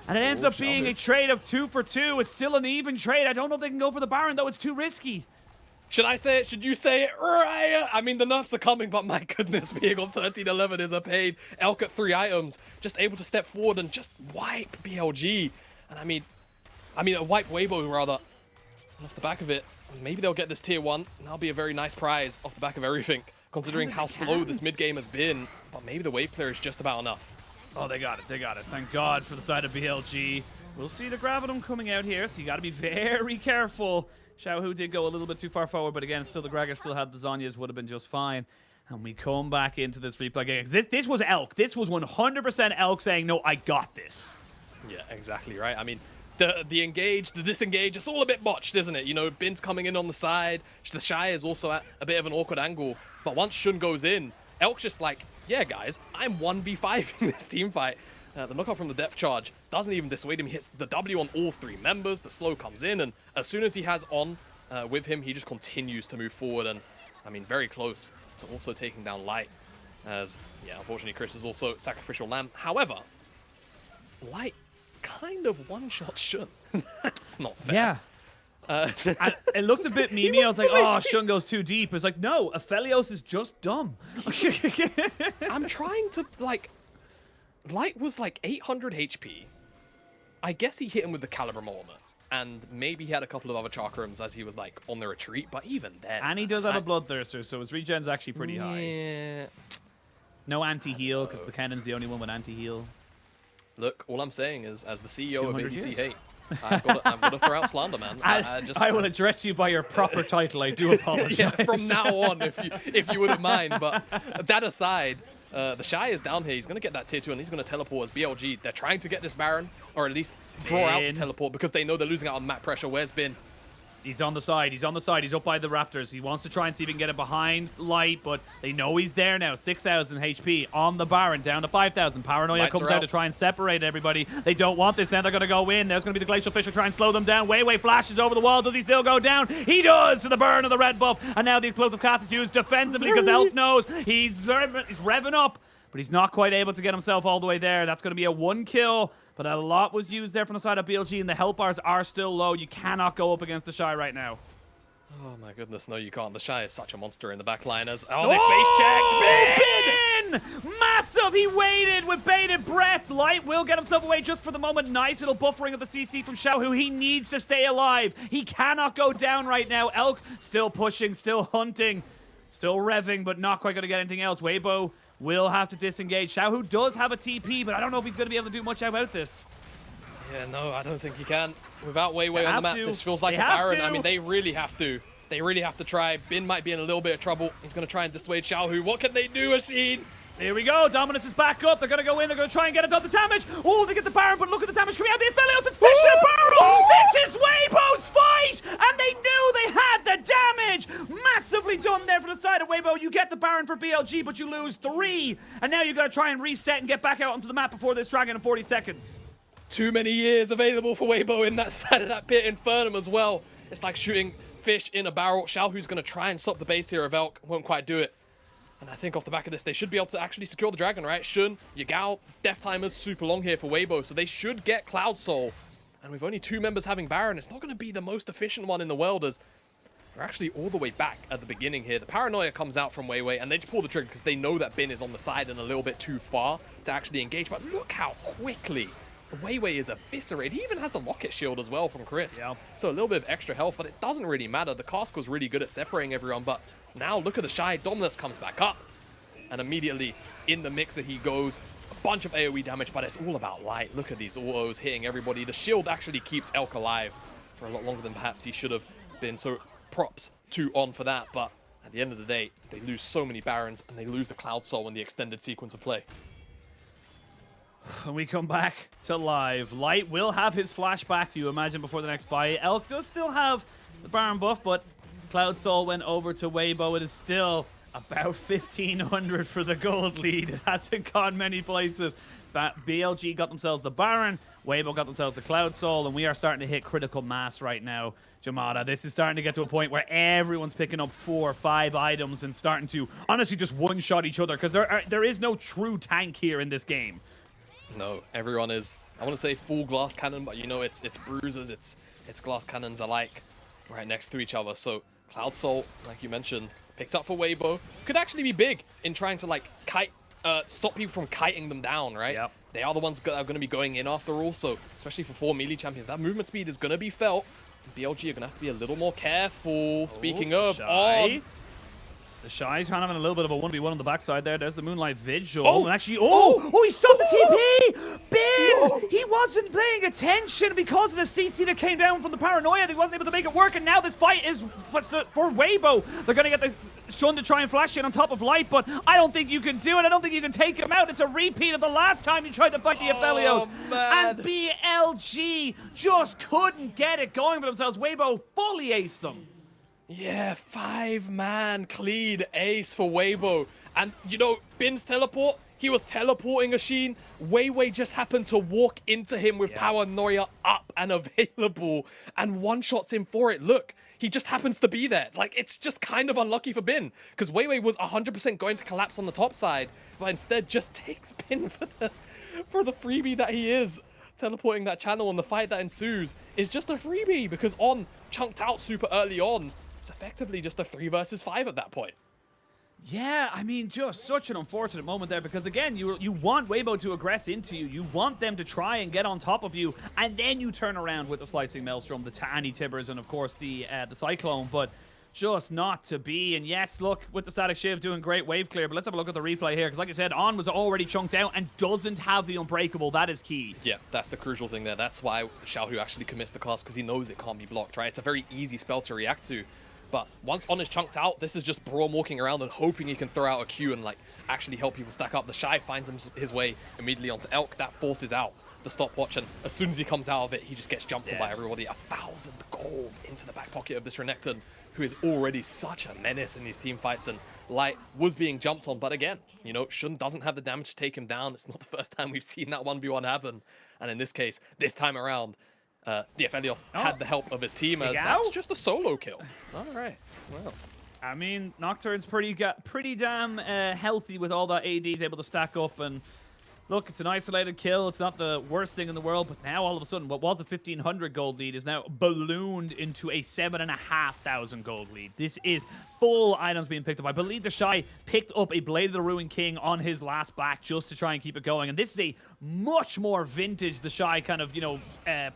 And it ends up being a trade of 2 for 2. It's still an even trade. I don't know if they can go for the Baron, though. It's too risky. Should I say it? Should you say it? Raya? I mean, the nerfs are coming, but my goodness, being on 13-11 is a pain. Elk at 3 items, just able to step forward and just wipe BLG. And I mean, wipe Weibo, rather. And off the back of it, maybe they'll get this tier 1. And that'll be a very nice prize off the back of everything, considering how slow this mid game has been. But maybe the wave clear is just about enough. Oh, they got it. They got it. Thank God for the side of BLG. We'll see the Gravitum coming out here, so you got to be very careful. Xiaohu did go a little bit too far forward, but again, still the Gragas still had the Zhonya's, would have been just fine. And we come back into this replay game. This was Elk. This was 100% Elk saying, no, I got this. Yeah, exactly right. I mean, the engage, the disengage, it's all a bit botched, isn't it? Bin's coming in on the side. TheShy is also at a bit of an awkward angle. But once Shun goes in, Elk's just like, yeah, guys, I'm 1v5 in this team fight. The knockout from the depth charge doesn't even dissuade him. He hits the W on all 3 members. The slow comes in, and as soon as he has on with him, he just continues to move forward. And, I mean, very close to also taking down Light. As, yeah, unfortunately, Chris was also sacrificial lamb. However, Light kind of one-shot Shun. That's not fair. Yeah. It looked a bit memey. I was like, oh, Shun goes too deep. It's like, no, Aphelios is just dumb. I'm trying to, like, Light was like 800 HP. I guess he hit him with the Caliber Molotov. And maybe he had a couple of other chakrams as he was, like, on the retreat. But even then... And he does have a Bloodthirster, so his regen's actually pretty high. Yeah. No anti-heal, because the Cannon's the only one with anti-heal. Look, all I'm saying is, as the CEO of ADC Hate, I've got to throw out slander, man. I will address you by your proper title. I do apologize. Yeah, from now on, if you wouldn't mind. But that aside, TheShy is down here. He's going to get that tier 2, and he's going to teleport as BLG. They're trying to get this Baron, or at least draw out the teleport, because they know they're losing out on map pressure. Where's Bin? He's on the side. He's on the side. He's up by the Raptors. He wants to try and see if he can get it behind Light, but they know he's there now. 6,000 HP on the Baron, down to 5,000. Paranoia Lights comes out to try and separate everybody. They don't want this. Now they're going to go in. There's going to be the Glacial Fisher try and slow them down. Weiwei flashes over the wall. Does he still go down? He does, to the burn of the red buff. And now the explosive cast is used defensively because Elk knows he's revving up, but he's not quite able to get himself all the way there. That's going to be a 1 kill. But a lot was used there from the side of BLG, and the health bars are still low. You cannot go up against TheShy right now. Oh my goodness, no you can't. TheShy is such a monster in the backliners. Oh, they face checked. Bin! Massive! He waited with bated breath. Light will get himself away just for the moment. Nice little buffering of the CC from Xiaohu. He needs to stay alive. He cannot go down right now. Elk still pushing, still hunting, still revving, but not quite going to get anything else. Weibo will have to disengage. Xiaohu does have a TP, but I don't know if he's going to be able to do much about this. Yeah, no, I don't think he can. Without Weiwei on the map, this feels like a Baron. I mean, they really have to. They really have to try. Bin might be in a little bit of trouble. He's going to try and dissuade Xiaohu. What can they do, Machine? Here we go. Dominus is back up. They're going to go in. They're going to try and get it on the damage. Oh, they get the Baron, but look at the damage coming out. The Aphelios, it's Fish and Barrel. This is Weibo's fight. And they knew they had the damage. Massively done there for the side of Weibo. You get the Baron for BLG, but you lose 3. And now you've got to try and reset and get back out onto the map before this dragon in 40 seconds. Too many years available for Weibo in that side of that pit. Infernum as well. It's like shooting fish in a barrel. Xiaohu's going to try and stop the base here of Elk. Won't quite do it. And I think off the back of this, they should be able to actually secure the dragon, right? Shun, Yagao, death timers super long here for Weibo, so they should get Cloud Soul. And with only 2 members having Baron, it's not going to be the most efficient one in the world, as they're actually all the way back at the beginning here. The paranoia comes out from Weiwei, and they just pull the trigger because they know that Bin is on the side and a little bit too far to actually engage. But look how quickly Weiwei is eviscerated. He even has the rocket shield as well from Chris. Yeah. So a little bit of extra health, but it doesn't really matter. The cask was really good at separating everyone, but now look at TheShy. Dominus comes back up, and immediately in the mixer he goes. A bunch of AoE damage, but it's all about Light. Look at these autos hitting everybody. The shield actually keeps Elk alive for a lot longer than perhaps he should have been. So props to On for that, but at the end of the day, they lose so many Barons, and they lose the Cloud Soul in the extended sequence of play. When we come back to live, Light will have his flashback, you imagine, before the next fight. Elk does still have the Baron buff, but Cloud Soul went over to Weibo. It is still about 1,500 for the gold lead. It hasn't gone many places. BLG got themselves the Baron, Weibo got themselves the Cloud Soul, and we are starting to hit critical mass right now, Jamada. This is starting to get to a point where everyone's picking up 4 or 5 items and starting to honestly just one-shot each other, because there is no true tank here in this game. No, everyone is, I want to say full glass cannon, but you know, it's bruisers, it's glass cannons alike right next to each other. So Cloud Soul, like you mentioned, picked up for Weibo, could actually be big in trying to like stop people from kiting them down, right? Yep. They are the ones that are going to be going in after all, so especially for 4 melee champions, that movement speed is going to be felt. BLG are going to have to be a little more careful. Speaking of, On. TheShy kind of having a little bit of a 1v1 on the backside there. There's the Moonlight Vigil. Oh! And actually, he stopped the TP! Bin! He wasn't paying attention because of the CC that came down from the paranoia. He wasn't able to make it work, and now this fight is for Weibo. They're going to get the Shun to try and flash in on top of Light, but I don't think you can do it. I don't think you can take him out. It's a repeat of the last time you tried to fight the Aphelios. And BLG just couldn't get it going for themselves. Weibo fully aced them. Yeah, 5-man clean ace for Weibo. And, you know, Bin's teleport, he was teleporting a Sheen. Weiwei just happened to walk into him with paranoia up and available and one-shots him for it. Look, he just happens to be there. Like, it's just kind of unlucky for Bin, because Weiwei was 100% going to collapse on the top side, but instead just takes Bin for the freebie that he is. Teleporting that channel, and the fight that ensues is just a freebie, because On chunked out super early on. It's effectively just a 3 versus 5 at that point. Yeah, I mean, just such an unfortunate moment there, because again, you want Weibo to aggress into you. You want them to try and get on top of you, and then you turn around with the Slicing Maelstrom, the Tani Tibbers, and of course the Cyclone, but just not to be. And yes, look, with the Static Shiv doing great wave clear, but let's have a look at the replay here, because like I said, On was already chunked out and doesn't have the Unbreakable. That is key. Yeah, that's the crucial thing there. That's why Xiaohu actually commits the cast, because he knows it can't be blocked, right? It's a very easy spell to react to. But once On is chunked out, this is just Braum walking around and hoping he can throw out a Q and like actually help people stack up. TheShy finds his way immediately onto Elk. That forces out the stopwatch, and as soon as he comes out of it, he just gets jumped on by everybody. 1,000 gold into the back pocket of this Renekton, who is already such a menace in these team fights. And Light was being jumped on, but again, you know, Shun doesn't have the damage to take him down. It's not the first time we've seen that 1v1 happen. And in this case, this time around, the Aphelios had the help of his team, as that's just a solo kill. All right, well. I mean, Nocturne's pretty damn healthy with all that AD. He's able to stack up, and look, it's an isolated kill. It's not the worst thing in the world, but now all of a sudden, what was a 1,500 gold lead is now ballooned into a 7,500 gold lead. This is full items being picked up. I believe TheShy picked up a Blade of the Ruined King on his last back just to try and keep it going. And this is a much more vintage TheShy kind of,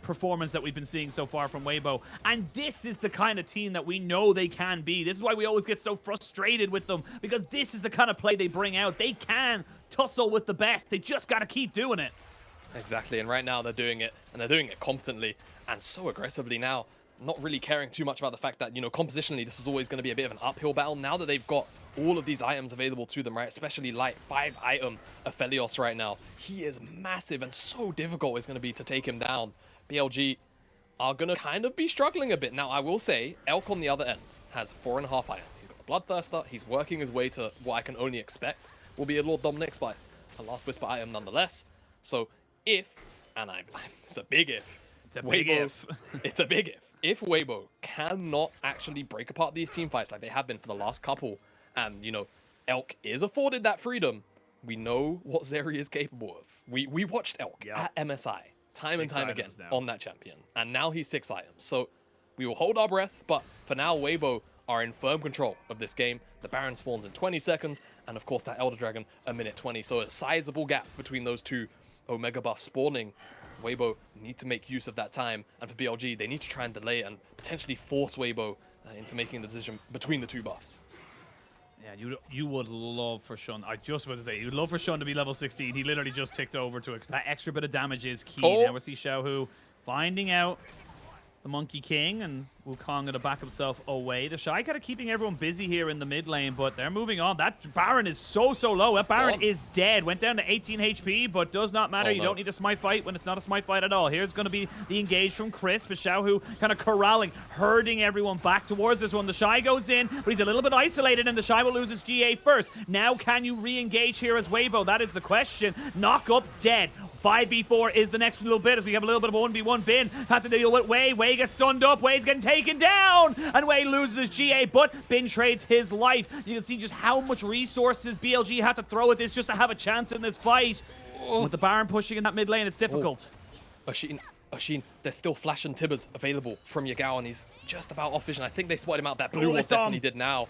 performance that we've been seeing so far from Weibo. And this is the kind of team that we know they can be. This is why we always get so frustrated with them, because this is the kind of play they bring out. They can tussle with the best. They just got to keep doing it. Exactly, and right now they're doing it, and they're doing it competently and so aggressively now, not really caring too much about the fact that, compositionally this was always going to be a bit of an uphill battle. Now that they've got all of these items available to them, right, especially light 5-item Aphelios right now, he is massive and so difficult it's going to be to take him down. BLG are going to kind of be struggling a bit. Now, I will say, Elk on the other end has 4.5 items. He's got a Bloodthirster, he's working his way to what I can only expect will be a Lord Dominic Spice, a Last Whisper item nonetheless. So if, and it's a big if, it's a big if. It's a big if Weibo cannot actually break apart these team fights like they have been for the last couple, and, Elk is afforded that freedom, we know what Zeri is capable of. We watched Elk at MSI time and time again on that champion, and now he's 6 items. So we will hold our breath, but for now, Weibo are in firm control of this game. The Baron spawns in 20 seconds, and of course that Elder Dragon a minute 20. So a sizable gap between those two Omega buffs spawning. Weibo need to make use of that time, and for BLG, they need to try and delay and potentially force Weibo into making the decision between the two buffs. Yeah, you would love for Shun. I just about to say, you'd love for Shun to be level 16. He literally just ticked over to it, because that extra bit of damage is key. Now we see Xiaohu finding out the Monkey King, and Wukong going to back himself away. TheShy kind of keeping everyone busy here in the mid lane, but they're moving on. That Baron is so low. That Baron is dead. Went down to 18 HP, but does not matter. You don't need a smite fight when it's not a smite fight at all. Here's going to be the engage from Chris, but Xiaohu kind of corralling, herding everyone back towards this one. TheShy goes in, but he's a little bit isolated, and TheShy will lose his GA first. Now, can you re-engage here as Weibo? That is the question. Knock up, dead. 5v4 is the next little bit, as we have a little bit of a 1v1 bin. Has to deal with Wei. Wei gets stunned up. Wei's getting taken down. And Wei loses his GA, but Bin trades his life. You can see just how much resources BLG had to throw at this just to have a chance in this fight. With the Baron pushing in that mid lane, it's difficult. Oshin, there's still Flash and Tibbers available from Yagao, and he's just about off vision. I think they spotted him out. That blue wall definitely did now.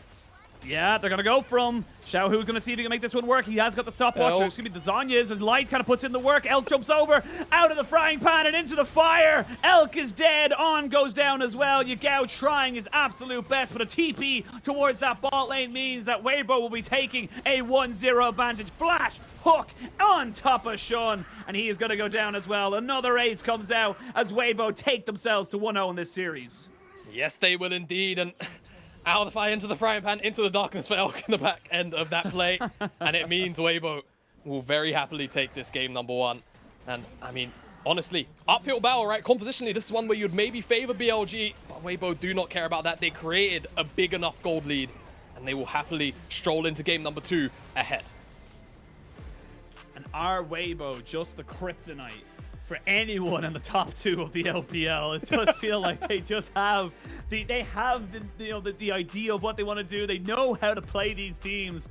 Yeah, they're going to go from Xiaohu's going to see if he can make this one work. He has got the stopwatch. Excuse me, the Zhonya's. His light kind of puts in the work. Elk jumps over, out of the frying pan and into the fire. Elk is dead. On goes down as well. Yagao trying his absolute best, but a TP towards that bot lane means that Weibo will be taking a 1-0 advantage. Flash, hook on top of Shun, and he is going to go down as well. Another ace comes out as Weibo take themselves to 1-0 in this series. Yes, they will indeed, and out of the fire, into the frying pan, into the darkness for Elk in the back end of that play. And it means Weibo will very happily take this game number 1. And, I mean, honestly, uphill battle, right? Compositionally, this is one where you'd maybe favor BLG, but Weibo do not care about that. They created a big enough gold lead, and they will happily stroll into game number 2 ahead. And are Weibo just the kryptonite for anyone in the top 2 of the LPL? It does feel like they just have the idea of what they want to do. They know how to play these teams.